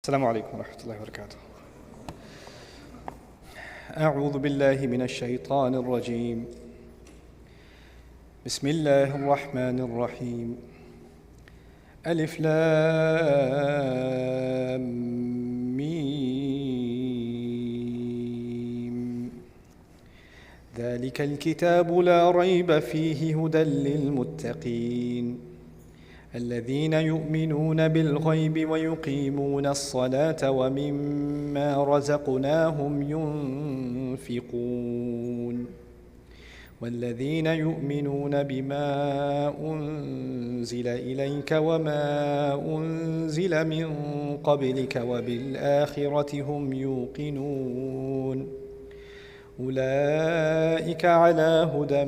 السلام علیکم ورحمۃ اللہ وبرکاتہ۔ اعوذ باللہ من الشیطان الرجیم، بسم اللہ الرحمن الرحیم، الف لام میم، ذلك الكتاب لا ريب فيه هدى للمتقين الذين يؤمنون بالغيب ويقيمون الصلاة ومما رزقناهم ينفقون والذين يؤمنون بما أنزل إليك وما أنزل من قبلك وبالآخرة هم يوقنون أولئك على هدى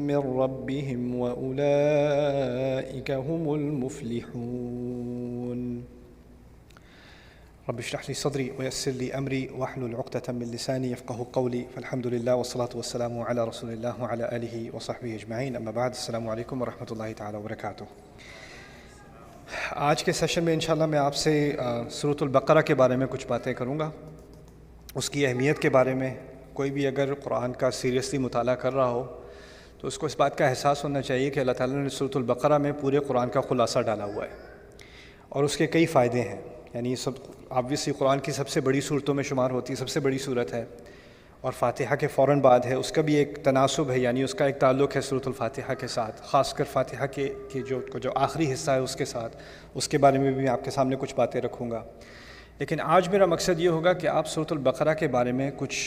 من ربهم وأولئك هم المفلحون۔ رب اشرح لي صدري ويسر لي أمري واحلل عقدة من لساني يفقهوا قولي، فالحمد لله والصلاة والسلام على رسول الله وعلى آله وصحبه أجمعين، أما بعد، السلام علیکم ورحمۃ اللہ تعالی وبرکاتہ۔ آج کے سیشن میں انشاءاللہ میں آپ سے سورۃ البقرہ کے بارے میں کچھ باتیں کروں گا، اس کی اہمیت کے بارے میں۔ کوئی بھی اگر قرآن کا سیریسلی مطالعہ کر رہا ہو تو اس کو اس بات کا احساس ہونا چاہیے کہ اللہ تعالیٰ نے سورۃ البقرہ میں پورے قرآن کا خلاصہ ڈالا ہوا ہے اور اس کے کئی فائدے ہیں۔ یعنی سب آبویسلی قرآن کی سب سے بڑی صورتوں میں شمار ہوتی ہے، سب سے بڑی صورت ہے، اور فاتحہ کے فوراً بعد ہے۔ اس کا بھی ایک تناسب ہے، یعنی اس کا ایک تعلق ہے سورۃ الفاتحہ کے ساتھ، خاص کر فاتحہ کے جو آخری حصہ ہے اس کے ساتھ۔ اس کے بارے میں بھی میں آپ کے سامنے کچھ باتیں رکھوں گا، لیکن آج میرا مقصد یہ ہوگا کہ آپ سورۃ البقرہ کے بارے میں کچھ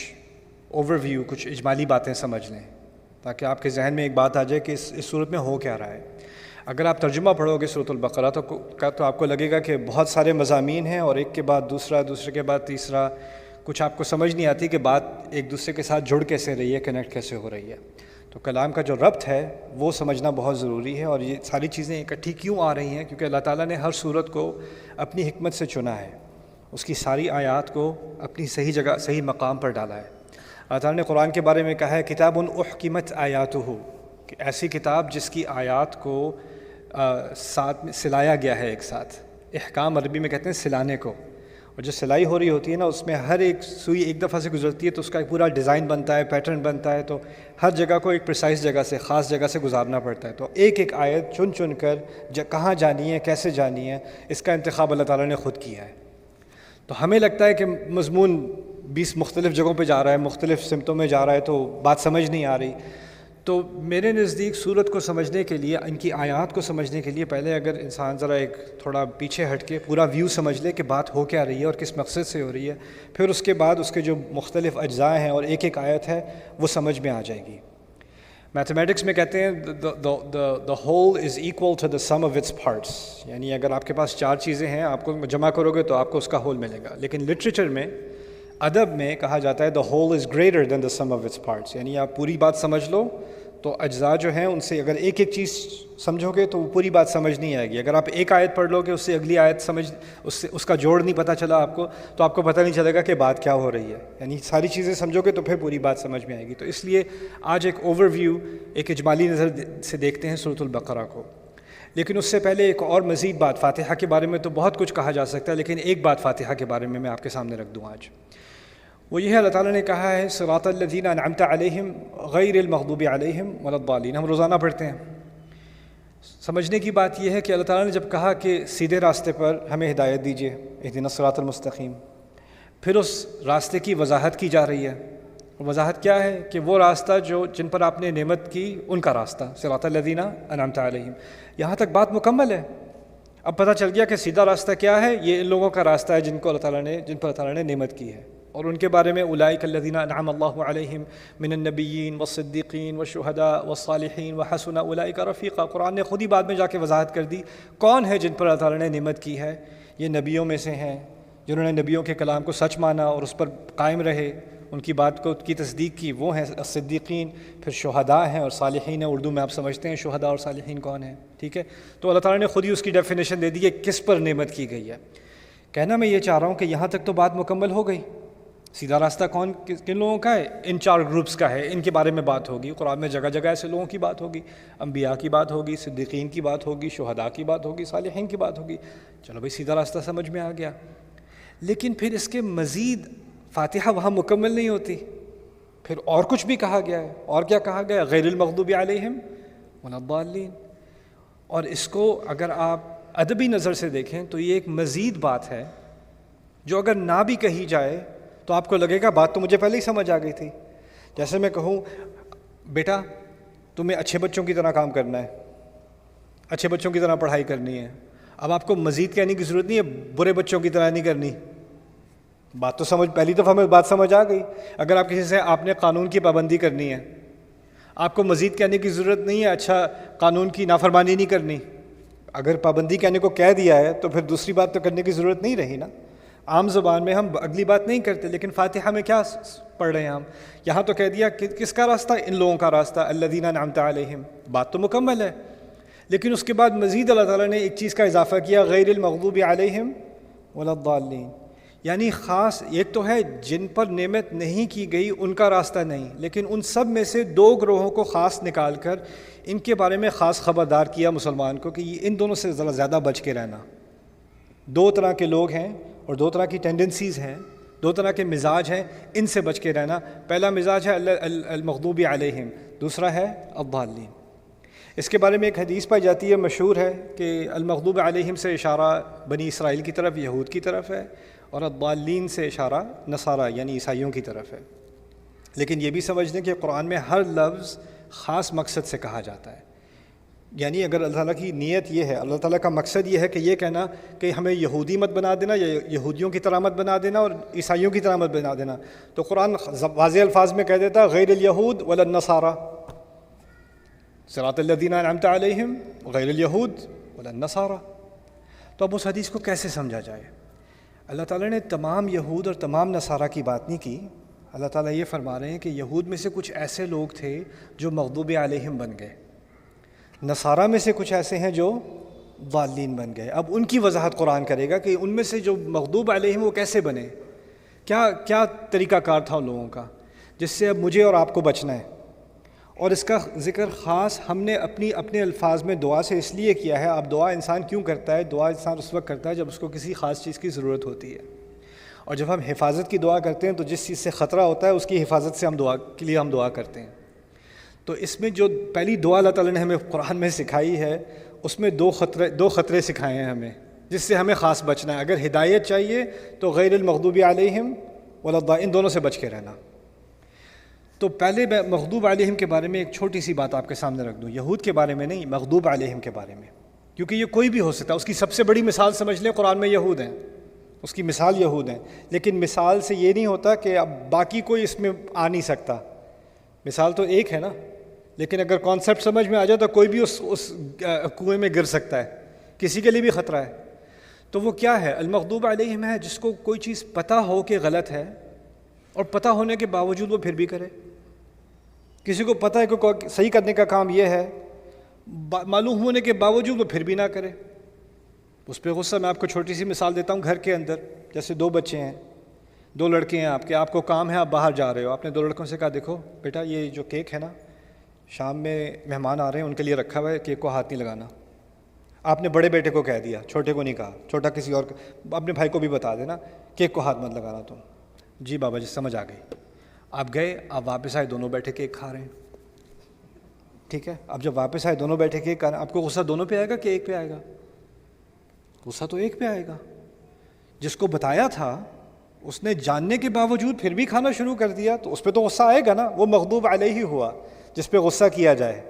اوور ویو، کچھ اجمالی باتیں سمجھ لیں، تاکہ آپ کے ذہن میں ایک بات آ جائے کہ اس صورت میں ہو کیا رہا ہے۔ اگر آپ ترجمہ پڑھو گے سورۃ البقرہ تو آپ کو لگے گا کہ بہت سارے مضامین ہیں اور ایک کے بعد دوسرا، دوسرے کے بعد تیسرا، کچھ آپ کو سمجھ نہیں آتی کہ بات ایک دوسرے کے ساتھ جڑ کیسے رہی ہے، کنیکٹ کیسے ہو رہی ہے۔ تو کلام کا جو ربط ہے وہ سمجھنا بہت ضروری ہے، اور یہ ساری چیزیں اکٹھی کیوں آ رہی ہیں؟ کیونکہ اللہ تعالیٰ نے ہر صورت کو اپنی حکمت سے چنا ہے، اس کی ساری آیات کو اپنی صحیح جگہ، صحیح مقام پر ڈالا ہے۔ اللہ تعالیٰ نے قرآن کے بارے میں کہا ہے کتاب احکمت آیاتہ، کہ ایسی کتاب جس کی آیات کو ساتھ میں سلایا گیا ہے ایک ساتھ۔ احکام عربی میں کہتے ہیں سلانے کو، اور جو سلائی ہو رہی ہوتی ہے نا، اس میں ہر ایک سوئی ایک دفعہ سے گزرتی ہے تو اس کا ایک پورا ڈیزائن بنتا ہے، پیٹرن بنتا ہے، تو ہر جگہ کو ایک پریسائز جگہ سے، خاص جگہ سے گزارنا پڑتا ہے۔ تو ایک ایک آیت چن چن کر کہاں جانی ہے، کیسے جانی ہے، اس کا انتخاب اللہ تعالیٰ نے خود کیا ہے۔ تو ہمیں لگتا ہے کہ مضمون 20 مختلف جگہوں پہ جا رہا ہے، مختلف سمتوں میں جا رہا ہے، تو بات سمجھ نہیں آ رہی۔ تو میرے نزدیک سورت کو سمجھنے کے لیے، ان کی آیات کو سمجھنے کے لیے، پہلے اگر انسان ذرا ایک تھوڑا پیچھے ہٹ کے پورا ویو سمجھ لے کہ بات ہو کیا رہی ہے اور کس مقصد سے ہو رہی ہے، پھر اس کے بعد اس کے جو مختلف اجزاء ہیں اور ایک ایک آیت ہے وہ سمجھ میں آ جائے گی۔ میتھمیٹکس میں کہتے ہیں the whole is equal to the sum of its parts، یعنی اگر آپ کے پاس 4 چیزیں ہیں، آپ کو جمع کرو گے تو آپ کو اس کا ہول ملے گا۔ لیکن لٹریچر میں، ادب میں کہا جاتا ہے the whole is greater than the sum of its parts، یعنی آپ پوری بات سمجھ لو تو اجزاء جو ہیں ان سے اگر ایک ایک چیز سمجھو گے تو وہ پوری بات سمجھ نہیں آئے گی۔ اگر آپ ایک آیت پڑھ لو گے، اس سے اگلی آیت اس کا جوڑ نہیں پتہ چلا آپ کو، تو آپ کو پتہ نہیں چلے گا کہ بات کیا ہو رہی ہے۔ یعنی ساری چیزیں سمجھو گے تو پھر پوری بات سمجھ میں آئے گی۔ تو اس لیے آج ایک اوور ویو، ایک اجمالی نظر سے دیکھتے ہیں سورۃ البقرہ کو۔ لیکن اس سے پہلے ایک اور مزید بات، فاتحہ کے بارے میں تو بہت کچھ کہا جا سکتا ہے، لیکن ایک بات فاتحہ کے بارے میں آپ کے سامنے رکھ دوں آج، وہ یہ ہے اللہ تعالیٰ نے کہا ہے صراط الذین انعمت علیہم غیر المغضوب علیہم ولا الضالین۔ ہم روزانہ پڑھتے ہیں۔ سمجھنے کی بات یہ ہے کہ اللہ تعالیٰ نے جب کہا کہ سیدھے راستے پر ہمیں ہدایت دیجیے، اہدنا الصراط المستقیم، پھر اس راستے کی وضاحت کی جا رہی ہے۔ وضاحت کیا ہے؟ کہ وہ راستہ جن پر آپ نے نعمت کی، ان کا راستہ، صراط الذین انعمت علیہم۔ یہاں تک بات مکمل ہے۔ اب پتہ چل گیا کہ سیدھا راستہ کیا ہے، یہ ان لوگوں کا راستہ ہے جن پر اللہ تعالیٰ نے نعمت کی ہے، اور ان کے بارے میں اولئک الذین انعم اللہ علیہم من النبیین والصدیقین والشہداء والصالحین وحسن اولئک رفیقا۔ قرآن نے خود ہی بعد میں جا کے وضاحت کر دی کون ہے جن پر اللہ تعالیٰ نے نعمت کی ہے۔ یہ نبیوں میں سے ہیں جنہوں نے نبیوں کے کلام کو سچ مانا اور اس پر قائم رہے، ان کی بات کی تصدیق کی، وہ ہیں الصدیقین۔ پھر شہداء ہیں اور صالحین ہیں، اردو میں آپ سمجھتے ہیں شہداء اور صالحین کون ہیں، ٹھیک ہے؟ تو اللہ تعالیٰ نے خود ہی اس کی ڈیفینیشن دے دی ہے کس پر نعمت کی گئی ہے۔ کہنا میں یہ چاہ رہا ہوں کہ یہاں تک تو بات مکمل ہو گئی۔ سیدھا راستہ کن لوگوں کا ہے؟ ان 4 گروپس کا ہے، ان کے بارے میں بات ہوگی۔ قرآن میں جگہ جگہ ایسے لوگوں کی بات ہوگی، انبیاء کی بات ہوگی، صدیقین کی بات ہوگی، شہداء کی بات ہوگی، صالحین کی بات ہوگی۔ چلو بھائی، سیدھا راستہ سمجھ میں آ گیا۔ لیکن پھر اس کے مزید فاتحہ وہاں مکمل نہیں ہوتی، پھر اور کچھ بھی کہا گیا ہے. اور کیا کہا گیا؟ غیر المغضوب علیہم ولا الضالین. اور اس کو اگر آپ ادبی نظر سے دیکھیں تو یہ ایک مزید بات ہے جو اگر نہ بھی کہی جائے تو آپ کو لگے گا بات تو مجھے پہلے ہی سمجھ آ گئی تھی. جیسے میں کہوں بیٹا تمہیں اچھے بچوں کی طرح کام کرنا ہے، اچھے بچوں کی طرح پڑھائی کرنی ہے. اب آپ کو مزید کہنے کی ضرورت نہیں ہے برے بچوں کی طرح نہیں کرنی. بات تو سمجھ، پہلی دفعہ میں بات سمجھ آ گئی. اگر آپ کسی سے آپ نے قانون کی پابندی کرنی ہے، آپ کو مزید کہنے کی ضرورت نہیں ہے اچھا قانون کی نافرمانی نہیں کرنی. اگر پابندی کہنے کو کہہ دیا ہے تو پھر دوسری بات تو کرنے کی ضرورت نہیں رہی نا. عام زبان میں ہم اگلی بات نہیں کرتے، لیکن فاتحہ میں کیا پڑھ رہے ہیں ہم؟ یہاں تو کہہ دیا کہ کس کا راستہ؟ ان لوگوں کا راستہ، الذین انعمت علیہم. بات تو مکمل ہے، لیکن اس کے بعد مزید اللہ تعالیٰ نے ایک چیز کا اضافہ کیا، غیر المغضوب علیہم ولا الضالین. یعنی خاص ایک تو ہے جن پر نعمت نہیں کی گئی ان کا راستہ نہیں، لیکن ان سب میں سے دو گروہوں کو خاص نکال کر ان کے بارے میں خاص خبردار کیا مسلمان کو کہ یہ ان دونوں سے ذرا زیادہ بچ کے رہنا. دو طرح کے لوگ ہیں اور دو طرح کی ٹینڈنسیز ہیں، دو طرح کے مزاج ہیں، ان سے بچ کے رہنا. پہلا مزاج ہے المغضوب علیہم، دوسرا ہے الضالین. اس کے بارے میں ایک حدیث پائی جاتی ہے، مشہور ہے، کہ المغضوب علیہم سے اشارہ بنی اسرائیل کی طرف، یہود کی طرف ہے، اور الضالین سے اشارہ نصارہ یعنی عیسائیوں کی طرف ہے. لیکن یہ بھی سمجھ لیں کہ قرآن میں ہر لفظ خاص مقصد سے کہا جاتا ہے. یعنی اگر اللہ تعالیٰ کی نیت یہ ہے، اللہ تعالیٰ کا مقصد یہ ہے کہ یہ کہنا کہ ہمیں یہودی مت بنا دینا یا یہودیوں کی طرح مت بنا دینا اور عیسائیوں کی طرح مت بنا دینا، تو قرآن واضح الفاظ میں کہہ دیتا غیر الیہود ولا النصارى، صراط الذین انعمت علیہم غیر الیہود ولا النصارى. تو اب اس حدیث کو کیسے سمجھا جائے؟ اللہ تعالیٰ نے تمام یہود اور تمام نصارہ کی بات نہیں کی. اللہ تعالیٰ یہ فرما رہے ہیں کہ یہود میں سے کچھ ایسے لوگ تھے جو مغضوب علیہم بن گئے، نصارہ میں سے کچھ ایسے ہیں جو ضالین بن گئے. اب ان کی وضاحت قرآن کرے گا کہ ان میں سے جو مغضوب علیہم وہ کیسے بنے، کیا طریقہ کار تھا ان لوگوں کا، جس سے اب مجھے اور آپ کو بچنا ہے. اور اس کا ذکر خاص ہم نے اپنے الفاظ میں دعا سے اس لیے کیا ہے. اب دعا انسان کیوں کرتا ہے؟ دعا انسان اس وقت کرتا ہے جب اس کو کسی خاص چیز کی ضرورت ہوتی ہے. اور جب ہم حفاظت کی دعا کرتے ہیں تو جس چیز سے خطرہ ہوتا ہے اس کی حفاظت سے ہم دعا کرتے ہیں. تو اس میں جو پہلی دعا اللہ تعالیٰ نے ہمیں قرآن میں سکھائی ہے، اس میں دو خطرے سکھائے ہیں ہمیں جس سے ہمیں خاص بچنا ہے. اگر ہدایت چاہیے تو غیر المغضوب علیہم ولا الضالین، ان دونوں سے بچ کے رہنا. تو پہلے میں مغضوب علیہم کے بارے میں ایک چھوٹی سی بات آپ کے سامنے رکھ دوں، یہود کے بارے میں نہیں، مغضوب علیہم کے بارے میں، کیونکہ یہ کوئی بھی ہو سکتا ہے. اس کی سب سے بڑی مثال سمجھ لیں قرآن میں یہود ہیں، اس کی مثال یہود ہیں. لیکن مثال سے یہ نہیں ہوتا کہ اب باقی کوئی اس میں آ نہیں سکتا. مثال تو ایک ہے نا، لیکن اگر کانسیپٹ سمجھ میں آ جائے تو کوئی بھی اس کنویں میں گر سکتا ہے، کسی کے لیے بھی خطرہ ہے. تو وہ کیا ہے؟ المغضوب علیہم ہے جس کو کوئی چیز پتہ ہو کہ غلط ہے اور پتہ ہونے کے باوجود وہ پھر بھی کرے. کسی کو پتہ ہے کہ صحیح کرنے کا کام یہ ہے، معلوم ہونے کے باوجود وہ پھر بھی نہ کرے، اس پہ غصہ. میں آپ کو چھوٹی سی مثال دیتا ہوں. گھر کے اندر جیسے دو بچے ہیں، دو لڑکے ہیں آپ کو کام ہے، آپ باہر جا رہے ہو. آپ نے دو لڑکوں سے کہا دیکھو بیٹا یہ جو کیک ہے نا، شام میں مہمان آ رہے ہیں ان کے لیے رکھا ہوا ہے، کیک کو ہاتھ نہیں لگانا. آپ نے بڑے بیٹے کو کہہ دیا، چھوٹے کو نہیں کہا. چھوٹا کسی اور اپنے بھائی کو بھی بتا دینا کیک کو ہاتھ مت لگانا تم. جی بابا جی سمجھ آ گئی. آپ گئے، آپ واپس آئے، دونوں بیٹھے کیک کھا رہے ہیں. ٹھیک ہے، اب جب واپس آئے دونوں بیٹھے کیک کھا رہے ہیں، آپ کو غصہ دونوں پہ آئے گا کہ ایک پہ آئے گا؟ غصہ تو ایک پہ آئے گا. جس کو بتایا تھا اس نے جاننے کے باوجود پھر بھی کھانا شروع کر دیا تو اس پہ تو غصہ آئے گا نا. وہ مغضوب علیہ ہوا جس پہ غصہ کیا جائے.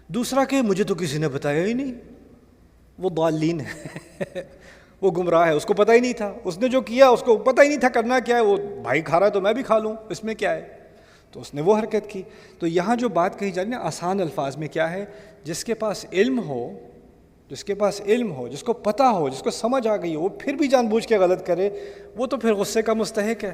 دوسرا کہ مجھے تو کسی نے بتایا ہی نہیں، وہ ضالین ہے، وہ گمراہ ہے، اس کو پتہ ہی نہیں تھا. اس نے جو کیا اس کو پتہ ہی نہیں تھا کرنا کیا ہے. وہ بھائی کھا رہا ہے تو میں بھی کھا لوں، اس میں کیا ہے؟ تو اس نے وہ حرکت کی. تو یہاں جو بات کہی جا رہی ہے نا آسان الفاظ میں کیا ہے، جس کے پاس علم ہو، جس کو پتہ ہو، جس کو سمجھ آ گئی ہو، وہ پھر بھی جان بوجھ کے غلط کرے، وہ تو پھر غصے کا مستحق ہے.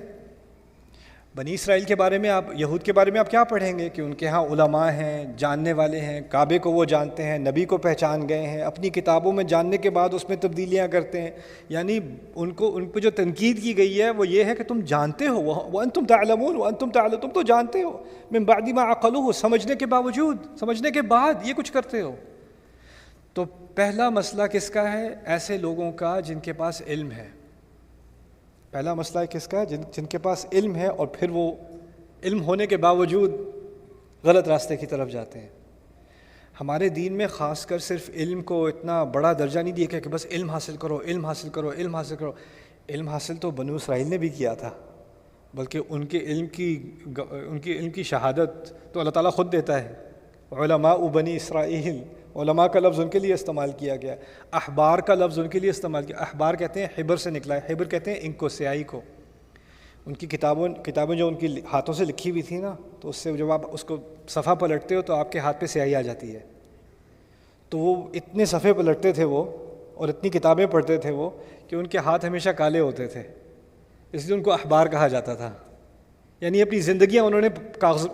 بنی اسرائیل کے بارے میں یہود کے بارے میں آپ کیا پڑھیں گے کہ ان کے ہاں علماء ہیں، جاننے والے ہیں، کعبے کو وہ جانتے ہیں، نبی کو پہچان گئے ہیں، اپنی کتابوں میں جاننے کے بعد اس میں تبدیلیاں کرتے ہیں. یعنی ان پہ جو تنقید کی گئی ہے وہ یہ ہے کہ تم جانتے ہو، وانتم تعلمون وانتم تعلمون، تم تو جانتے ہو، من بعد ما عقلوہ، سمجھنے کے باوجود، سمجھنے کے بعد یہ کچھ کرتے ہو. تو پہلا مسئلہ کس کا ہے؟ ایسے لوگوں کا جن کے پاس علم ہے. پہلا مسئلہ کس کا ہے؟ جن کے پاس علم ہے اور پھر وہ علم ہونے کے باوجود غلط راستے کی طرف جاتے ہیں۔ ہمارے دین میں خاص کر صرف علم کو اتنا بڑا درجہ نہیں دیا کہ بس علم حاصل کرو، علم حاصل کرو، علم حاصل کرو۔ علم حاصل تو بنو اسرائیل نے بھی کیا تھا، بلکہ ان کے علم کی شہادت تو اللہ تعالیٰ خود دیتا ہے۔ علماء بنی اسرائیل، علماء کا لفظ ان کے لیے استعمال کیا گیا، احبار کا لفظ ان کے لیے استعمال کیا۔ احبار کہتے ہیں حبر سے نکلا ہے، حبر کہتے ہیں انک کو، سیاہی کو۔ ان کی کتابیں جو ان کی ہاتھوں سے لکھی ہوئی تھی نا، تو اس سے جب آپ اس کو صفحہ پلٹتے ہو تو آپ کے ہاتھ پہ سیاہی آ جاتی ہے۔ تو وہ اتنے صفحے پلٹتے تھے وہ، اور اتنی کتابیں پڑھتے تھے وہ، کہ ان کے ہاتھ ہمیشہ کالے ہوتے تھے، اس لیے ان کو احبار کہا جاتا تھا۔ یعنی اپنی زندگیاں انہوں نے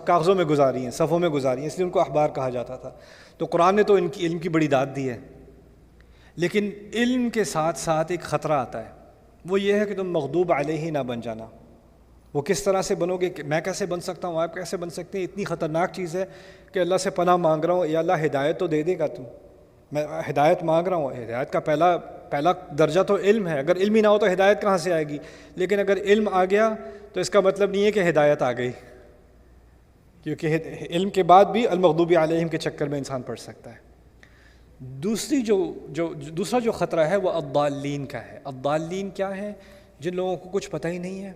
کاغذوں میں گزاری ہیں، صفحوں میں گزاری ہیں، اس لیے ان کو احبار کہا جاتا تھا۔ تو قرآن نے تو ان کی علم کی بڑی داد دی ہے، لیکن علم کے ساتھ ساتھ ایک خطرہ آتا ہے، وہ یہ ہے کہ تم مغضوب علیہ نہ بن جانا۔ وہ کس طرح سے بنو گے؟ کہ میں کیسے بن سکتا ہوں، آپ کیسے بن سکتے ہیں؟ اتنی خطرناک چیز ہے کہ اللہ سے پناہ مانگ رہا ہوں، یا اللہ ہدایت تو دے دے گا تم، میں ہدایت مانگ رہا ہوں۔ ہدایت کا پہلا درجہ تو علم ہے، اگر علم ہی نہ ہو تو ہدایت کہاں سے آئے گی؟ لیکن اگر علم آ گیا تو اس کا مطلب نہیں ہے کہ ہدایت آ گئی، کیونکہ علم کے بعد بھی المغضوب علیہم کے چکر میں انسان پڑ سکتا ہے۔ دوسرا جو خطرہ ہے وہ الضالین کا ہے۔ الضالین کیا ہے؟ جن لوگوں کو کچھ پتہ ہی نہیں ہے،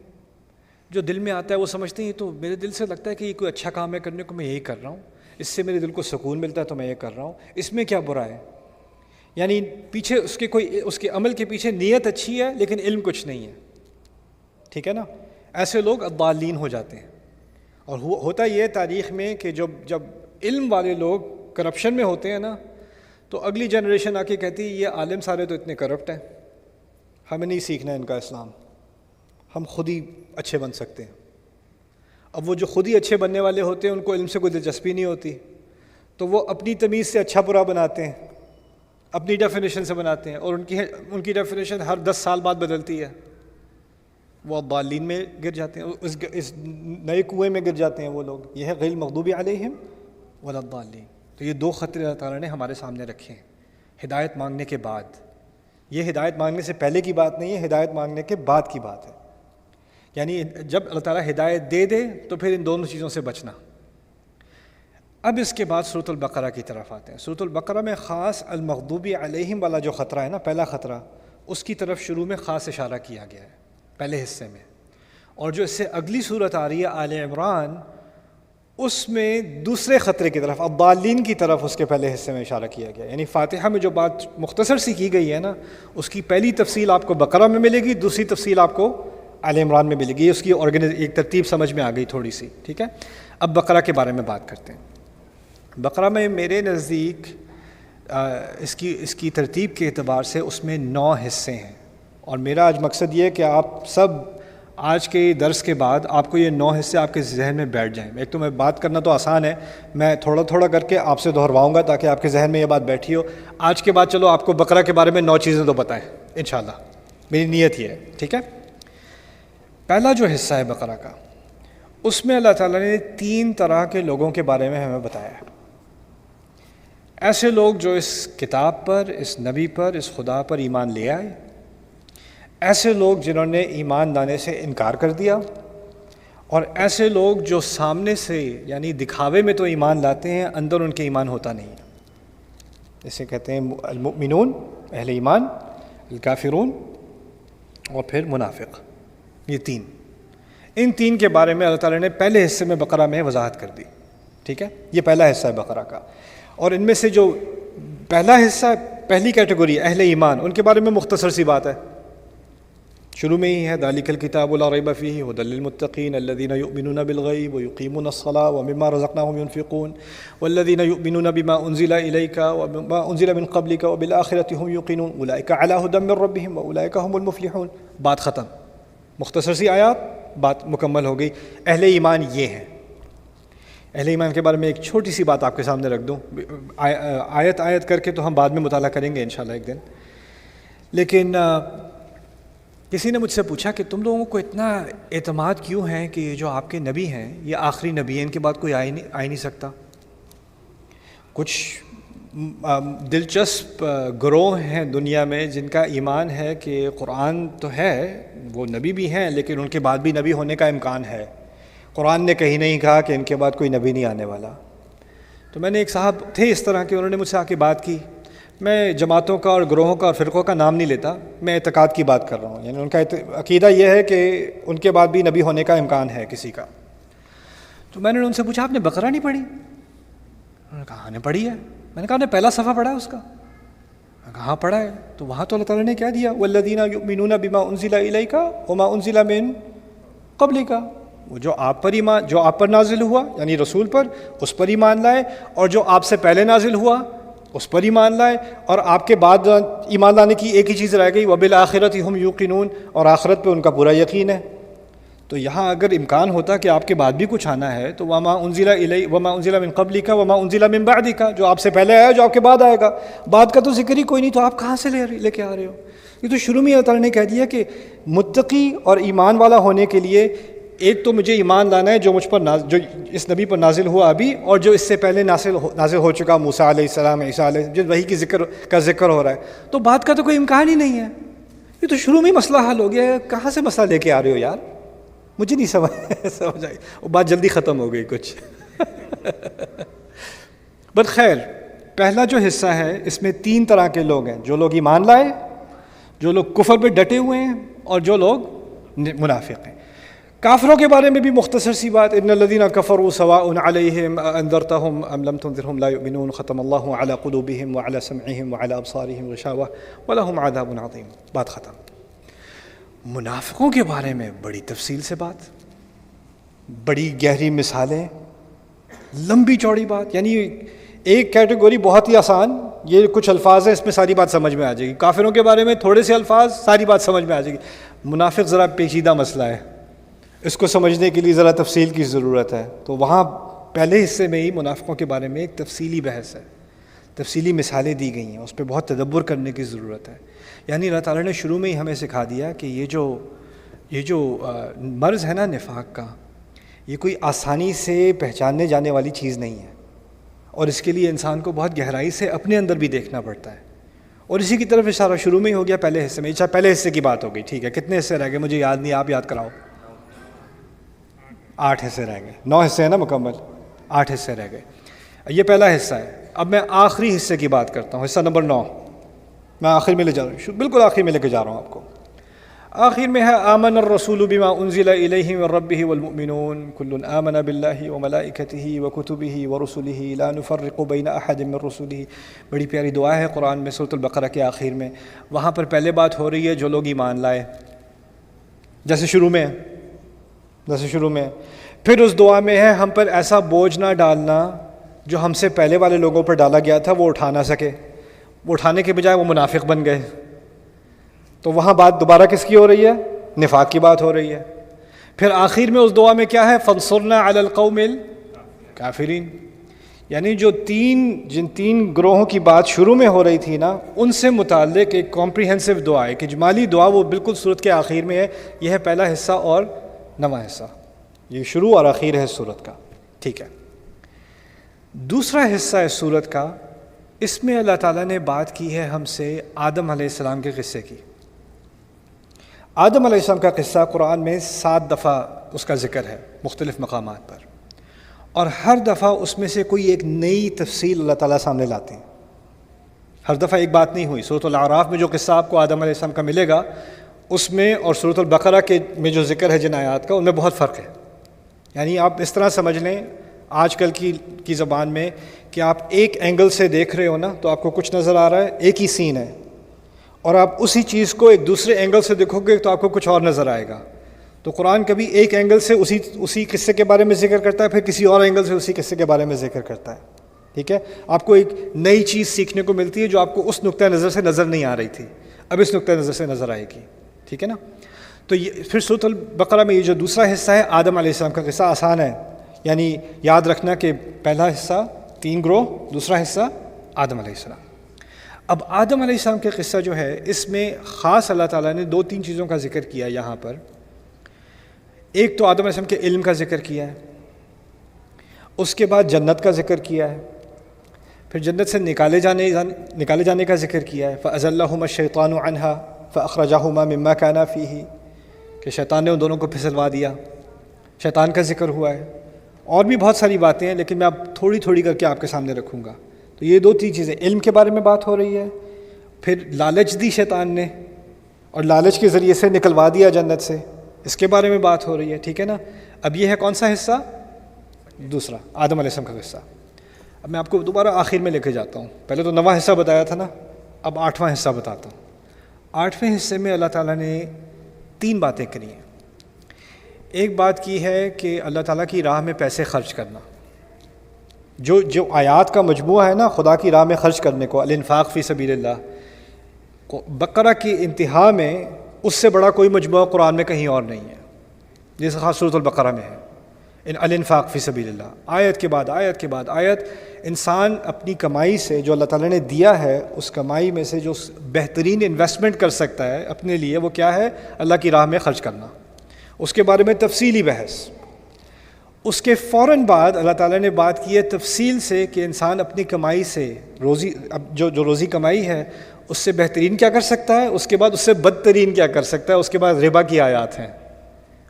جو دل میں آتا ہے وہ سمجھتے ہیں تو میرے دل سے لگتا ہے کہ یہ کوئی اچھا کام ہے کرنے کو، میں یہی کر رہا ہوں، اس سے میرے دل کو سکون ملتا ہے تو میں یہ کر رہا ہوں، اس میں کیا برا ہے؟ یعنی پیچھے اس کے عمل کے پیچھے نیت اچھی ہے لیکن علم کچھ نہیں ہے، ٹھیک ہے نا؟ ایسے لوگ الضالین ہو جاتے ہیں۔ اور ہوتا یہ تاریخ میں کہ جب علم والے لوگ کرپشن میں ہوتے ہیں نا، تو اگلی جنریشن آ کے کہتی ہے یہ عالم سارے تو اتنے کرپٹ ہیں، ہمیں نہیں سیکھنا ہے ان کا اسلام، ہم خود ہی اچھے بن سکتے ہیں۔ اب وہ جو خود ہی اچھے بننے والے ہوتے ہیں ان کو علم سے کوئی دلچسپی نہیں ہوتی، تو وہ اپنی تمیز سے اچھا برا بناتے ہیں، اپنی ڈیفینیشن سے بناتے ہیں، اور ان کی ڈیفینیشن ہر 10 سال بعد بدلتی ہے۔ وہ الضالین میں گر جاتے ہیں، اس نئے کنویں میں گر جاتے ہیں وہ لوگ۔ یہ ہے غیر المغضوب علیہم ولا الضالین۔ تو یہ دو خطرے اللہ تعالیٰ نے ہمارے سامنے رکھے ہیں ہدایت مانگنے کے بعد۔ یہ ہدایت مانگنے سے پہلے کی بات نہیں ہے، ہدایت مانگنے کے بعد کی بات ہے۔ یعنی جب اللہ تعالیٰ ہدایت دے دے تو پھر ان دونوں چیزوں سے بچنا۔ اب اس کے بعد سورۃ البقرہ کی طرف آتے ہیں۔ سورۃ البقرہ میں خاص المغضوب علیہم والا جو خطرہ ہے نا، پہلا خطرہ، اس کی طرف شروع میں خاص اشارہ کیا گیا ہے پہلے حصے میں۔ اور جو اس سے اگلی صورت آ رہی ہے آل عمران، اس میں دوسرے خطرے کی طرف، الضالین کی طرف، اس کے پہلے حصے میں اشارہ کیا گیا۔ یعنی فاتحہ میں جو بات مختصر سی کی گئی ہے نا، اس کی پہلی تفصیل آپ کو بقرہ میں ملے گی، دوسری تفصیل آپ کو آل عمران میں ملے گی۔ اس کی ایک ترتیب سمجھ میں آ گئی تھوڑی سی، ٹھیک ہے؟ اب بقرہ کے بارے میں بات کرتے ہیں۔ بقرہ میں میرے نزدیک اس کی ترتیب کے اعتبار سے اس میں 9 حصے ہیں، اور میرا آج مقصد یہ ہے کہ آپ سب آج کے درس کے بعد آپ کو یہ 9 حصے آپ کے ذہن میں بیٹھ جائیں۔ ایک تو میں بات کرنا تو آسان ہے، میں تھوڑا تھوڑا کر کے آپ سے دہرواؤں گا تاکہ آپ کے ذہن میں یہ بات بیٹھی ہو۔ آج کے بعد چلو آپ کو بقرہ کے بارے میں 9 چیزیں تو بتائیں انشاءاللہ، میری نیت یہ ہے، ٹھیک ہے؟ پہلا جو حصہ ہے بقرہ کا، اس میں اللہ تعالیٰ نے 3 طرح کے لوگوں کے بارے میں ہمیں بتایا ہے۔ ایسے لوگ جو اس کتاب پر، اس نبی پر، اس خدا پر ایمان لے آئے، ایسے لوگ جنہوں نے ایمان لانے سے انکار کر دیا، اور ایسے لوگ جو سامنے سے یعنی دکھاوے میں تو ایمان لاتے ہیں، اندر ان کے ایمان ہوتا نہیں ہے۔ اسے کہتے ہیں المؤمنون، اہل ایمان، الکافرون، اور پھر منافق۔ یہ 3، ان 3 کے بارے میں اللہ تعالیٰ نے پہلے حصے میں بقرہ میں وضاحت کر دی، ٹھیک ہے؟ یہ پہلا حصہ ہے بقرہ کا۔ اور ان میں سے جو پہلا حصہ، پہلی کیٹیگری اہل ایمان، ان کے بارے میں مختصر سی بات ہے، شروع میں ہی ہے ذالک الکتاب لا ریب فیہ ھدی للمتقین الذین یؤمنون بالغیب ویقیمون الصلاۃ ومما رزقناہم ینفقون والذین یؤمنون بما انزل الیک وما انزل من قبلک وبالآخرۃ ھم یوقنون اولئک علی ھدی من ربہم واولئک ھم المفلحون۔ بات ختم، مختصر سی آیات، بات مکمل ہو گئی۔ اہل ایمان یہ ہیں۔ اہل ایمان کے بارے میں ایک چھوٹی سی بات آپ کے سامنے رکھ دوں، آیت کر کے تو ہم بعد میں مطالعہ کریں گے انشاءاللہ ایک دن۔ لیکن کسی نے مجھ سے پوچھا کہ تم لوگوں کو اتنا اعتماد کیوں ہے کہ یہ جو آپ کے نبی ہیں یہ آخری نبی ہیں، ان کے بعد کوئی آ ہی نہیں سکتا؟ کچھ دلچسپ گروہ ہیں دنیا میں جن کا ایمان ہے کہ قرآن تو ہے، وہ نبی بھی ہیں، لیکن ان کے بعد بھی نبی ہونے کا امکان ہے۔ قرآن نے کہیں نہیں کہا کہ ان کے بعد کوئی نبی نہیں آنے والا۔ تو میں نے ایک صاحب تھے اس طرح کے، انہوں نے مجھ سے آ کے بات کی۔ میں جماعتوں کا اور گروہوں کا اور فرقوں کا نام نہیں لیتا، میں اعتقاد کی بات کر رہا ہوں، یعنی ان کا عقیدہ یہ ہے کہ ان کے بعد بھی نبی ہونے کا امکان ہے کسی کا۔ تو میں نے ان سے پوچھا آپ نے بقرہ نہیں پڑھی؟ انہوں نے کہا ہاں نے پڑھی ہے۔ میں نے کہا آپ نے پہلا صفحہ پڑھا ہے اس کا؟ میں نے کہا ہاں پڑھا ہے۔ تو وہاں تو اللہ تعالیٰ نے کیا دیا، والذین یؤمنون بما انزل الیک وما انزل من قبلک، وہ جو آپ پر نازل ہوا یعنی رسول پر، اس پر ایمان لائے، اور جو آپ سے پہلے نازل ہوا اس پر ایمان لائے، اور آپ کے بعد ایمان لانے کی ایک ہی چیز رہ گئی، وبالآخرۃ ہم یوقنون، اور آخرت پہ ان کا پورا یقین ہے۔ تو یہاں اگر امکان ہوتا کہ آپ کے بعد بھی کچھ آنا ہے تو وما انزل من قبلک وما انزل من بعدک، جو آپ سے پہلے آیا جو آپ کے بعد آئے گا، بعد کا تو ذکر ہی کوئی نہیں، تو آپ کہاں سے لے کے آ رہے ہو؟ یہ تو شروع میں اللہ تعالیٰ نے کہہ دیا کہ متقی اور ایمان والا ہونے کے لیے ایک تو مجھے ایمان لانا ہے جو مجھ پر جو اس نبی پر نازل ہوا ابھی، اور جو اس سے پہلے نازل ہو چکا، موسیٰ علیہ السلام، عیسیٰ علیہ، جو وہی کا ذکر ہو رہا ہے، تو بعد کا تو کوئی امکان ہی نہیں ہے۔ یہ تو شروع میں ہی مسئلہ حل ہو گیا ہے، کہاں سے مسئلہ لے کے آ رہے ہو یار؟ مجھے نہیں سمجھ آئی، وہ بات جلدی ختم ہو گئی کچھ۔ بٹ خیر، پہلا جو حصہ ہے اس میں 3 طرح کے لوگ ہیں، جو لوگ ایمان لائے، جو لوگ کفر پہ ڈٹے ہوئے ہیں، اور جو لوگ منافق ہیں۔ کافروں کے بارے میں بھی مختصر سی بات، ان الذین کفروا سواء علیہم انذرتہم ام لم تنذرہم لا یؤمنون، ختم اللہ علی قلوبہم وعلی سمعہم وعلی ابصارہم غشاوہ ولہم عذاب عظیم، بات ختم۔ منافقوں کے بارے میں بڑی تفصیل سے بات، بڑی گہری مثالیں، لمبی چوڑی بات، یعنی ایک کیٹیگوری بہت ہی آسان، یہ کچھ الفاظ ہیں اس میں ساری بات سمجھ میں آ جائے گی، کافروں کے بارے میں تھوڑے سے الفاظ ساری بات سمجھ میں آ جائے گی۔ منافق ذرا پیچیدہ مسئلہ ہے، اس کو سمجھنے کے لیے ذرا تفصیل کی ضرورت ہے، تو وہاں پہلے حصے میں ہی منافقوں کے بارے میں ایک تفصیلی بحث ہے، تفصیلی مثالیں دی گئی ہیں، اس پہ بہت تدبر کرنے کی ضرورت ہے۔ یعنی اللہ تعالیٰ نے شروع میں ہی ہمیں سکھا دیا کہ یہ جو مرض ہے نا نفاق کا، یہ کوئی آسانی سے پہچاننے جانے والی چیز نہیں ہے، اور اس کے لیے انسان کو بہت گہرائی سے اپنے اندر بھی دیکھنا پڑتا ہے، اور اسی کی طرف اشارہ شروع میں ہی ہو گیا پہلے حصے میں۔ اچھا پہلے حصے کی بات ہو گئی، ٹھیک ہے، کتنے حصے رہ گئے مجھے یاد نہیں، آپ یاد کراؤ۔ 8 حصے رہ گئے، 9 حصے ہیں نا مکمل، 8 حصے رہ گئے، یہ پہلا حصہ ہے۔ اب میں آخری حصے کی بات کرتا ہوں، حصہ نمبر 9، میں آخر میں لے جا رہا ہوں، بالکل آخر میں لے کے جا رہا ہوں آپ کو۔ آخر میں ہے آمن الرسول بما انزل الیہ من ربہ والمؤمنون کل آمن باللہ وملائکتہ وکتبہ ورسلہ لا نفرق بین احد من رسلہ۔ بڑی پیاری دعا ہے قرآن میں سورۃ البقرہ کے آخر میں، وہاں پر پہلے بات ہو رہی ہے جو لوگ ایمان لائے، جیسے شروع میں، پھر اس دعا میں ہے ہم پر ایسا بوجھ نہ ڈالنا جو ہم سے پہلے والے لوگوں پر ڈالا گیا تھا وہ اٹھا نہ سکے، وہ اٹھانے کے بجائے وہ منافق بن گئے، تو وہاں بات دوبارہ کس کی ہو رہی ہے؟ نفاق کی بات ہو رہی ہے۔ پھر آخر میں اس دعا میں کیا ہے؟ فانصرنا علی القوم الکافرین، یعنی جن تین گروہوں کی بات شروع میں ہو رہی تھی نا، ان سے متعلق ایک کمپریہنسو دعا ہے، ایک اجمالی دعا، وہ بالکل سورت کے آخر میں ہے۔ یہ ہے پہلا حصہ اور 9واں حصہ، یہ شروع اور آخر ہے سورت کا، ٹھیک ہے۔ دوسرا حصہ ہے سورت کا، اس میں اللہ تعالیٰ نے بات کی ہے ہم سے آدم علیہ السلام کے قصے کی۔ آدم علیہ السلام کا قصہ قرآن میں 7 دفعہ اس کا ذکر ہے مختلف مقامات پر، اور ہر دفعہ اس میں سے کوئی ایک نئی تفصیل اللہ تعالیٰ سامنے لاتے ہیں، ہر دفعہ ایک بات نہیں ہوئی۔ سورۃ الاعراف میں جو قصہ آپ کو آدم علیہ السلام کا ملے گا اس میں، اور سورۃ البقرہ کے میں جو ذکر ہے جن آیات کا، ان میں بہت فرق ہے۔ یعنی آپ اس طرح سمجھ لیں آج کل کی زبان میں کہ آپ ایک اینگل سے دیکھ رہے ہو نا تو آپ کو کچھ نظر آ رہا ہے، ایک ہی سین ہے، اور آپ اسی چیز کو ایک دوسرے اینگل سے دیکھو گے تو آپ کو کچھ اور نظر آئے گا۔ تو قرآن کبھی ایک اینگل سے اسی قصے کے بارے میں ذکر کرتا ہے، پھر کسی اور اینگل سے اسی قصے کے بارے میں ذکر کرتا ہے، ٹھیک ہے۔ آپ کو ایک نئی چیز سیکھنے کو ملتی ہے جو آپ کو اس نقطۂ نظر سے نظر نہیں آ رہی تھی، اب اس نقطۂ نظر سے نظر آئے گی، ٹھیک ہے نا۔ تو یہ پھر سورۃ البقرہ میں یہ جو دوسرا حصہ ہے آدم علیہ السلام کا قصہ، آسان ہے، یعنی یاد رکھنا کہ پہلا حصہ 3 گروہ، دوسرا حصہ آدم علیہ السلام۔ اب آدم علیہ السلام کے قصہ جو ہے اس میں خاص اللہ تعالیٰ نے 2-3 چیزوں کا ذکر کیا یہاں پر۔ ایک تو آدم علیہ السلام کے علم کا ذکر کیا ہے، اس کے بعد جنت کا ذکر کیا ہے، پھر جنت سے نکالے جانے کا ذکر کیا ہے، فَأَزَلَّهُمَا الشَّيْطَانُ عَنْهَا فَأَخْرَجَهُمَا مِمَّا كَانَا فِيهِ، کہ شیطان نے ان دونوں کو پھسلوا دیا، شیطان کا ذکر ہوا ہے۔ اور بھی بہت ساری باتیں ہیں، لیکن میں اب تھوڑی تھوڑی کر کے آپ کے سامنے رکھوں گا۔ تو یہ 2-3 چیزیں، علم کے بارے میں بات ہو رہی ہے، پھر لالچ دی شیطان نے اور لالچ کے ذریعے سے نکلوا دیا جنت سے، اس کے بارے میں بات ہو رہی ہے، ٹھیک ہے نا۔ اب یہ ہے کون سا حصہ؟ دوسرا، آدم علیہ السلام کا قصہ۔ اب میں آپ کو دوبارہ آخر میں لے کے جاتا ہوں، پہلے تو 9واں حصہ بتایا تھا نا، اب 8واں حصہ بتاتا ہوں۔ 8ویں حصے میں اللہ تعالیٰ نے 3 باتیں کری ہیں۔ ایک بات کی ہے کہ اللہ تعالیٰ کی راہ میں پیسے خرچ کرنا، جو آیات کا مجموعہ ہے نا خدا کی راہ میں خرچ کرنے کو، الانفاق فی سبیل اللہ، بقرہ کی انتہا میں اس سے بڑا کوئی مجموعہ قرآن میں کہیں اور نہیں ہے، جیسے خاص سورۃ البقرہ میں ہے الانفاق فی سبیل اللہ، آیت کے بعد آیت کے بعد آیت۔ انسان اپنی کمائی سے جو اللہ تعالیٰ نے دیا ہے، اس کمائی میں سے جو بہترین انویسٹمنٹ کر سکتا ہے اپنے لیے، وہ کیا ہے؟ اللہ کی راہ میں خرچ کرنا۔ اس کے بارے میں تفصیلی بحث۔ اس کے فوراً بعد اللہ تعالیٰ نے بات کی ہے تفصیل سے کہ انسان اپنی کمائی سے روزی، اب جو روزی کمائی ہے اس سے بہترین کیا کر سکتا ہے، اس کے بعد اس سے بدترین کیا کر سکتا ہے۔ اس کے بعد ربا کی آیات ہیں،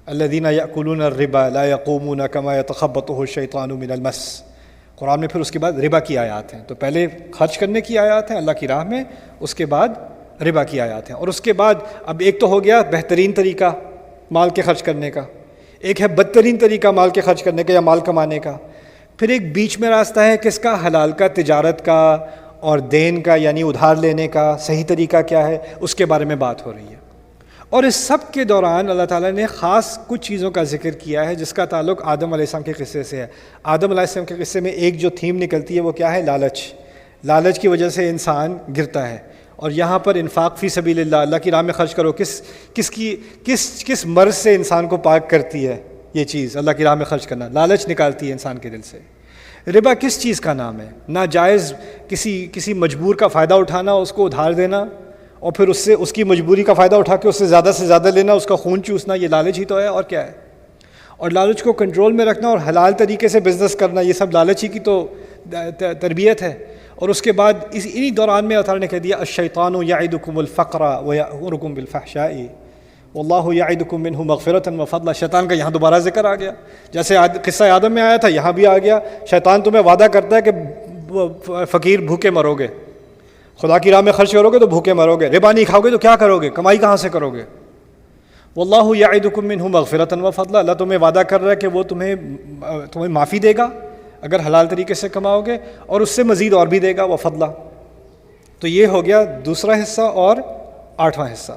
الذین یأکلون الربا لا یقومون کما یتخبطہ الشیطان من المس۔ قرآن میں پھر اس کے بعد ربا کی آیات ہیں۔ تو پہلے خرچ کرنے کی آیات ہیں اللہ کی راہ میں، اس کے بعد ربا کی آیات ہیں، اور اس کے بعد اب ایک تو ہو گیا بہترین طریقہ مال کے خرچ کرنے کا، ایک ہے بدترین طریقہ مال کے خرچ کرنے کا یا مال کمانے کا، پھر ایک بیچ میں راستہ ہے کس کا؟ حلال کا، تجارت کا اور دین کا، یعنی ادھار لینے کا صحیح طریقہ کیا ہے، اس کے بارے میں بات ہو رہی ہے۔ اور اس سب کے دوران اللہ تعالیٰ نے خاص کچھ چیزوں کا ذکر کیا ہے جس کا تعلق آدم علیہ السلام کے قصے سے ہے۔ آدم علیہ السلام کے قصے میں ایک جو تھیم نکلتی ہے وہ کیا ہے؟ لالچ۔ لالچ کی وجہ سے انسان گرتا ہے، اور یہاں پر انفاق فی سبیل اللہ، اللہ کی راہ میں خرچ کرو، کس مرض سے انسان کو پاک کرتی ہے یہ چیز؟ اللہ کی راہ میں خرچ کرنا لالچ نکالتی ہے انسان کے دل سے۔ ربا کس چیز کا نام ہے؟ ناجائز کسی مجبور کا فائدہ اٹھانا، اس کو ادھار دینا، اور پھر اس کی مجبوری کا فائدہ اٹھا کے اس سے زیادہ لینا، اس کا خون چوسنا، یہ لالچ ہی تو ہے، اور کیا ہے؟ اور لالچ کو کنٹرول میں رکھنا اور حلال طریقے سے بزنس کرنا، یہ سب لالچ ہی کی تو تربیت ہے۔ اور اس کے بعد انہی دوران میں اللہ تعالیٰ نے کہہ دیا الشیطان یعدکم الفقر ویأمرکم بالفحشاء واللہ یعدکم منہ مغفرۃ وفضلا۔ شیطان کا یہاں دوبارہ ذکر آ گیا، جیسے قصہ آدم میں آیا تھا یہاں بھی آ گیا۔ شیطان تمہیں وعدہ کرتا ہے کہ فقیر بھوکے مرو گے، خدا کی راہ میں خرچ کرو گے تو بھوکے مرو گے، ربا نہیں کھاؤ گے تو کیا کرو گے، کمائی کہاں سے کرو گے؟ واللہ یعدکم منہ مغفرۃ وفضلا، اللہ تمہیں وعدہ کر رہا ہے کہ وہ تمہیں معافی دے گا اگر حلال طریقے سے کماؤ گے، اور اس سے مزید اور بھی دے گا، وفضلا۔ تو یہ ہو گیا دوسرا حصہ اور 8واں حصہ۔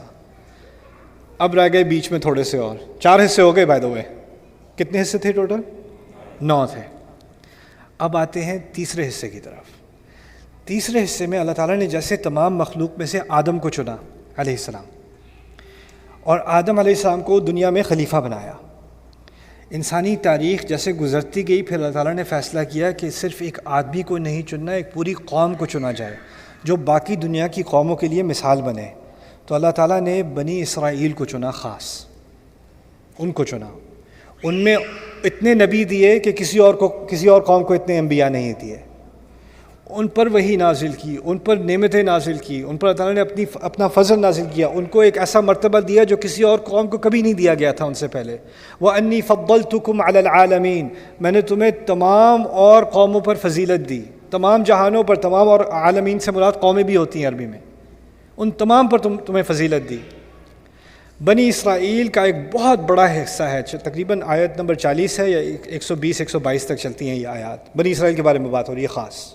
اب رہ گئے بیچ میں تھوڑے سے، اور 4 حصے ہو گئے بائی دا وے۔ کتنے حصے تھے ٹوٹل؟ 9 تھے۔ اب آتے ہیں تیسرے حصے کی طرف۔ تیسرے حصے میں اللہ تعالیٰ نے جیسے تمام مخلوق میں سے آدم کو چنا علیہ السلام، اور آدم علیہ السلام کو دنیا میں خلیفہ بنایا۔ انسانی تاریخ جیسے گزرتی گئی، پھر اللہ تعالیٰ نے فیصلہ کیا کہ صرف ایک آدمی کو نہیں چننا، ایک پوری قوم کو چنا جائے جو باقی دنیا کی قوموں کے لیے مثال بنے۔ تو اللہ تعالیٰ نے بنی اسرائیل کو چنا، خاص ان کو چنا۔ ان میں اتنے نبی دیے کہ کسی اور قوم کو اتنے انبیاء نہیں دیے۔ ان پر وحی نازل کی، ان پر نعمتیں نازل کی، ان پر اللہ تعالیٰ نے اپنا فضل نازل کیا، ان کو ایک ایسا مرتبہ دیا جو کسی اور قوم کو کبھی نہیں دیا گیا تھا ان سے پہلے۔ وَأَنِّي فَضَّلْتُكُمْ عَلَى الْعَالَمِينَ، میں نے تمہیں تمام اور قوموں پر فضیلت دی، تمام جہانوں پر۔ تمام اور عالمین سے مراد قومیں بھی ہوتی ہیں عربی میں، ان تمام پر تمہیں فضیلت دی۔ بنی اسرائیل کا ایک بہت بڑا حصہ ہے، تقریباً آیت نمبر 40 ہے یا 120-122 تک چلتی ہیں یہ آیات، بنی اسرائیل کے بارے میں بات ہو رہی ہے خاص۔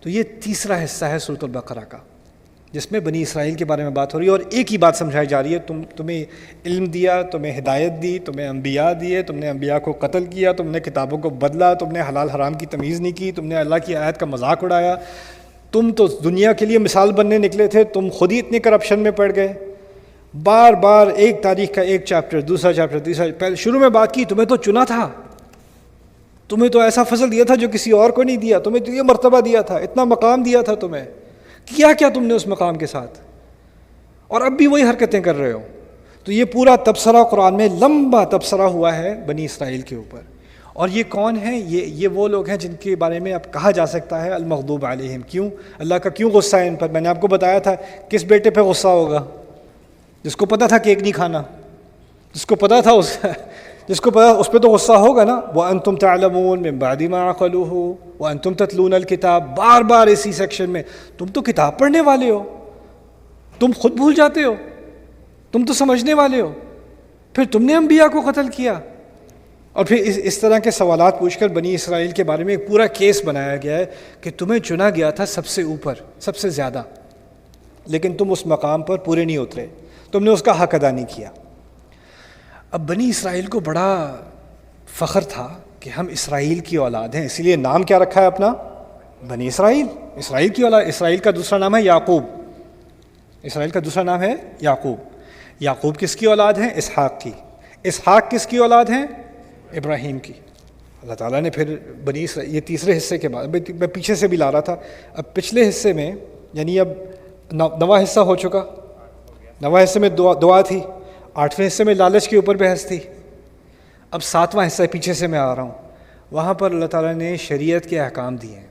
تو یہ تیسرا حصہ ہے سورۃ البقرہ کا، جس میں بنی اسرائیل کے بارے میں بات ہو رہی ہے، اور ایک ہی بات سمجھائی جا رہی ہے، تمہیں علم دیا، تمہیں ہدایت دی، تمہیں انبیاء دیے، تم نے انبیاء کو قتل کیا، تم نے کتابوں کو بدلا، تم نے حلال حرام کی تمیز نہیں کی، تم نے اللہ کی آیت کا مذاق اڑایا، تم تو دنیا کے لیے مثال بننے نکلے تھے، تم خود ہی اتنے کرپشن میں پڑ گئے۔ بار بار ایک تاریخ کا ایک چیپٹر، دوسرا چیپٹر، تیسرا۔ پہلے شروع میں بات کی تمہیں تو چنا تھا، تمہیں تو ایسا فضل دیا تھا جو کسی اور کو نہیں دیا، تمہیں تو یہ مرتبہ دیا تھا، اتنا مقام دیا تھا تمہیں، کیا تم نے اس مقام کے ساتھ، اور اب بھی وہی حرکتیں کر رہے ہو۔ تو یہ پورا تبصرہ قرآن میں لمبا تبصرہ ہوا ہے بنی اسرائیل کے اوپر، اور یہ کون ہیں؟ یہ وہ لوگ ہیں جن کے بارے میں اب کہا جا سکتا ہے المغضوب علیہم. کیوں؟ اللہ کا کیوں غصہ ہے ان پر؟ میں نے آپ کو بتایا تھا کس بیٹے پہ غصہ ہوگا؟ جس کو پتہ تھا کیک نہیں کھانا، جس کو پتہ تھا جس کو پتہ اس پہ تو غصہ ہوگا نا. وَأَنْتُمْ تَعْلَمُونَ مِنْ بَعْدِ مَا عَقَلُوهُ وَأَنْتُمْ تَتْلُونَ الْكِتَابَ. بار بار اسی سیکشن میں تم تو کتاب پڑھنے والے ہو، تم خود بھول جاتے ہو، تم تو سمجھنے والے ہو، پھر تم نے انبیاء کو قتل کیا. اور پھر اس طرح کے سوالات پوچھ کر بنی اسرائیل کے بارے میں ایک پورا کیس بنایا گیا ہے کہ تمہیں چنا گیا تھا سب سے اوپر، سب سے زیادہ، لیکن تم اس مقام پر پورے نہیں اترے، تم نے اس کا حق ادا نہیں کیا. اب بنی اسرائیل کو بڑا فخر تھا کہ ہم اسرائیل کی اولاد ہیں، اسی لیے نام کیا رکھا ہے اپنا؟ بنی اسرائیل. اسرائیل کی اولاد. اسرائیل کا دوسرا نام ہے یعقوب. اسرائیل کا دوسرا نام ہے یعقوب. یعقوب کس کی اولاد ہیں؟ اسحاق کی. اسحاق کس کی اولاد ہیں؟ ابراہیم کی. اللہ تعالیٰ نے پھر بنی اسرائیل، یہ تیسرے حصے کے بعد میں پیچھے سے بھی لا رہا تھا، اب پچھلے حصے میں یعنی اب نواں حصہ ہو چکا. نواں حصے میں دعا تھی، 8ویں حصے میں لالچ کے اوپر بحث تھی، اب 7واں حصہ پیچھے سے میں آ رہا ہوں. وہاں پر اللہ تعالیٰ نے شریعت کے احکام دیے ہیں،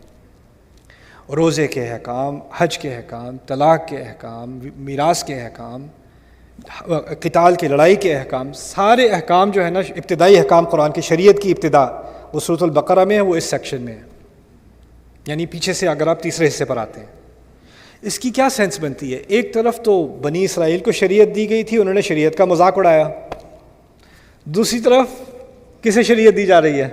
روزے کے احکام، حج کے احکام، طلاق کے احکام، میراث کے احکام، قتال کی لڑائی کے احکام. سارے احکام جو ہے نا، ابتدائی احکام قرآن کی، شریعت کی ابتدا وہ سورۃ البقرہ میں ہے، وہ اس سیکشن میں ہے، یعنی پیچھے سے اگر آپ تیسرے حصے پر آتے ہیں. اس کی کیا سینس بنتی ہے؟ ایک طرف تو بنی اسرائیل کو شریعت دی گئی تھی، انہوں نے شریعت کا مذاق اڑایا. دوسری طرف کسے شریعت دی جا رہی ہے؟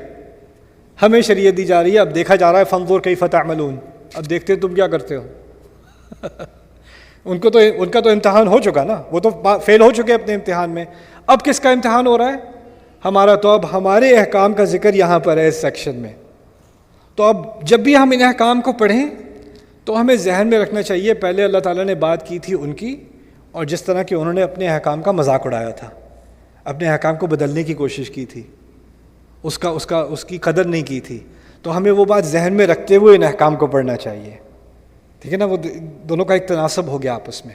ہمیں شریعت دی جا رہی ہے. اب دیکھا جا رہا ہے فانظر کیف تعملون، اب دیکھتے تم کیا کرتے ہو. ان کا تو امتحان ہو چکا نا، وہ تو فیل ہو چکے اپنے امتحان میں. اب کس کا امتحان ہو رہا ہے؟ ہمارا. تو اب ہمارے احکام کا ذکر یہاں پر ہے اس سیکشن میں. تو اب جب بھی ہم ان احکام کو پڑھیں تو ہمیں ذہن میں رکھنا چاہیے پہلے اللہ تعالیٰ نے بات کی تھی ان کی، اور جس طرح کہ انہوں نے اپنے احکام کا مذاق اڑایا تھا، اپنے احکام کو بدلنے کی کوشش کی تھی، اس کی قدر نہیں کی تھی. تو ہمیں وہ بات ذہن میں رکھتے ہوئے ان احکام کو پڑھنا چاہیے. ٹھیک ہے نا؟ وہ دونوں کا ایک تناسب ہو گیا آپس میں.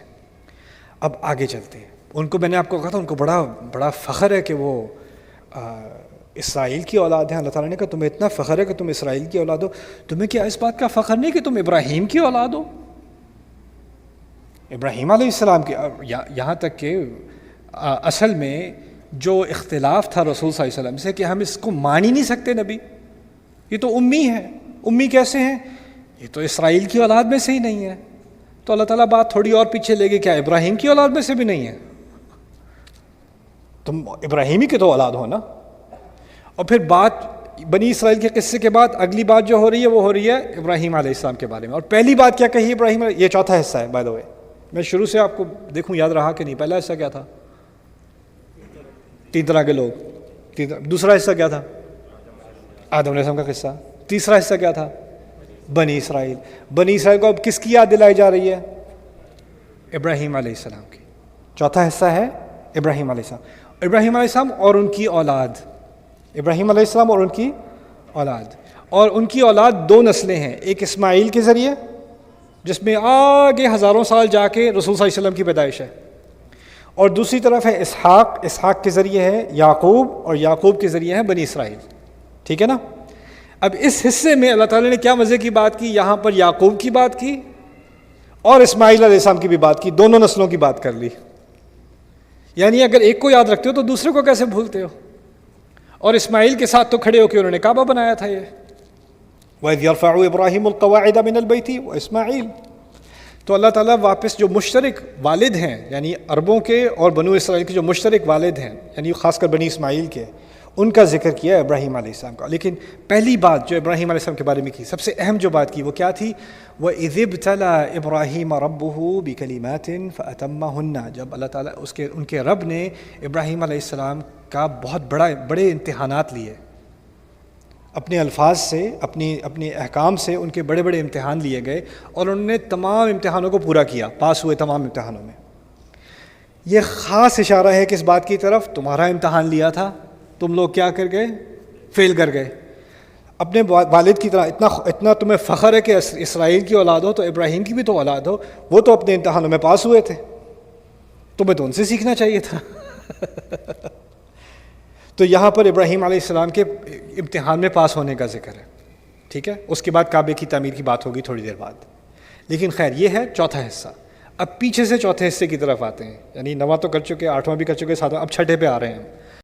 اب آگے چلتے ہیں. ان کو میں نے آپ کو کہا تھا ان کو بڑا فخر ہے کہ وہ اسرائیل کی اولاد ہیں. اللہ تعالیٰ نے کہا تمہیں اتنا فخر ہے کہ تم اسرائیل کی اولاد ہو، تمہیں کیا اس بات کا فخر نہیں کہ تم ابراہیم کی اولاد ہو؟ ابراہیم علیہ السلام کی. یہاں تک کہ اصل میں جو اختلاف تھا رسول صلی اللہ علیہ وسلم سے کہ ہم اس کو مان ہی نہیں سکتے نبی، یہ تو امی ہے. امی کیسے ہیں؟ یہ تو اسرائیل کی اولاد میں سے ہی نہیں ہے. تو اللہ تعالیٰ بات تھوڑی اور پیچھے لے گئی، کیا ابراہیم کی اولاد میں سے بھی نہیں ہے؟ تم ابراہیمی کے تو اولاد ہو نا. اور پھر بات بنی اسرائیل کے قصے کے بعد اگلی بات جو ہو رہی ہے وہ ہو رہی ہے ابراہیم علیہ السلام کے بارے میں. اور پہلی بات کیا کہی ابراہیم علیہ؟ یہ چوتھا حصہ ہے بائی دا وے. میں شروع سے آپ کو دیکھوں یاد رہا کہ نہیں. پہلا حصہ کیا تھا؟ 3 طرح کے لوگ. دوسرا حصہ کیا تھا؟ آدم علیہ السلام کا قصہ. تیسرا حصہ کیا تھا؟ بنی اسرائیل. بنی اسرائیل کو اب کس کی یاد دلائی جا رہی ہے؟ ابراہیم علیہ السلام کی. چوتھا حصہ ہے ابراہیم علیہ السلام. ابراہیم علیہ السلام اور ان کی اولاد. ابراہیم علیہ السلام اور ان کی اولاد. اور ان کی اولاد 2 نسلیں ہیں. ایک اسماعیل کے ذریعے جس میں آگے ہزاروں سال جا کے رسول صلی اللہ علیہ وسلم کی پیدائش ہے، اور دوسری طرف ہے اسحاق. اسحاق کے ذریعے ہے یعقوب، اور یعقوب کے ذریعے ہے بنی اسرائیل. ٹھیک ہے نا؟ اب اس حصے میں اللہ تعالیٰ نے کیا مزے کی بات کی، یہاں پر یعقوب کی بات کی اور اسماعیل علیہ السلام کی بھی بات کی. دونوں نسلوں کی بات کر لی. یعنی اگر ایک کو یاد رکھتے ہو تو دوسرے کو کیسے بھولتے ہو؟ اور اسماعیل کے ساتھ تو کھڑے ہو کے انہوں نے کعبہ بنایا تھا. یہ وَإِذْ يَرْفَعُ إِبْرَاهِيمُ الْقَوَاعِدَ مِنَ الْبَيْتِ وَإِسْمَاعِيلُ. تو اللہ تعالیٰ واپس جو مشترک والد ہیں، یعنی عربوں کے اور بنو اسرائیل کے جو مشترک والد ہیں، یعنی خاص کر بنی اسماعیل کے، ان کا ذکر کیا ابراہیم علیہ السلام کا. لیکن پہلی بات جو ابراہیم علیہ السلام کے بارے میں کی، سب سے اہم جو بات کی، وہ کیا تھی؟ وَإِذِ ابْتَلَىٰ إِبْرَاهِيمَ رَبُّهُ بِكَلِمَاتٍ فَأَتَمَّهُنَّ. جب اللہ تعالیٰ ان کے رب نے ابراہیم علیہ السلام کا بہت بڑے امتحانات لیے، اپنے الفاظ سے، اپنے احکام سے ان کے بڑے امتحان لیے گئے، اور انہوں نے تمام امتحانوں کو پورا کیا، پاس ہوئے تمام امتحانوں میں. یہ خاص اشارہ ہے کس بات کی طرف؟ تمہارا امتحان لیا تھا، تم لوگ کیا کر گئے؟ فیل کر گئے. اپنے والد کی طرح اتنا تمہیں فخر ہے کہ اسرائیل کی اولاد ہو، تو ابراہیم کی بھی تو اولاد ہو. وہ تو اپنے امتحانوں میں پاس ہوئے تھے، تمہیں تو ان سے سیکھنا چاہیے تھا. تو یہاں پر ابراہیم علیہ السلام کے امتحان میں پاس ہونے کا ذکر ہے، ٹھیک ہے، اس کے بعد کعبے کی تعمیر کی بات ہوگی تھوڑی دیر بعد. لیکن خیر یہ ہے چوتھا حصہ. اب پیچھے سے چوتھے حصے کی طرف آتے ہیں، یعنی 9واں تو کر چکے، 8واں بھی کر چکے، 7واں، اب چھٹے پہ آ رہے ہیں.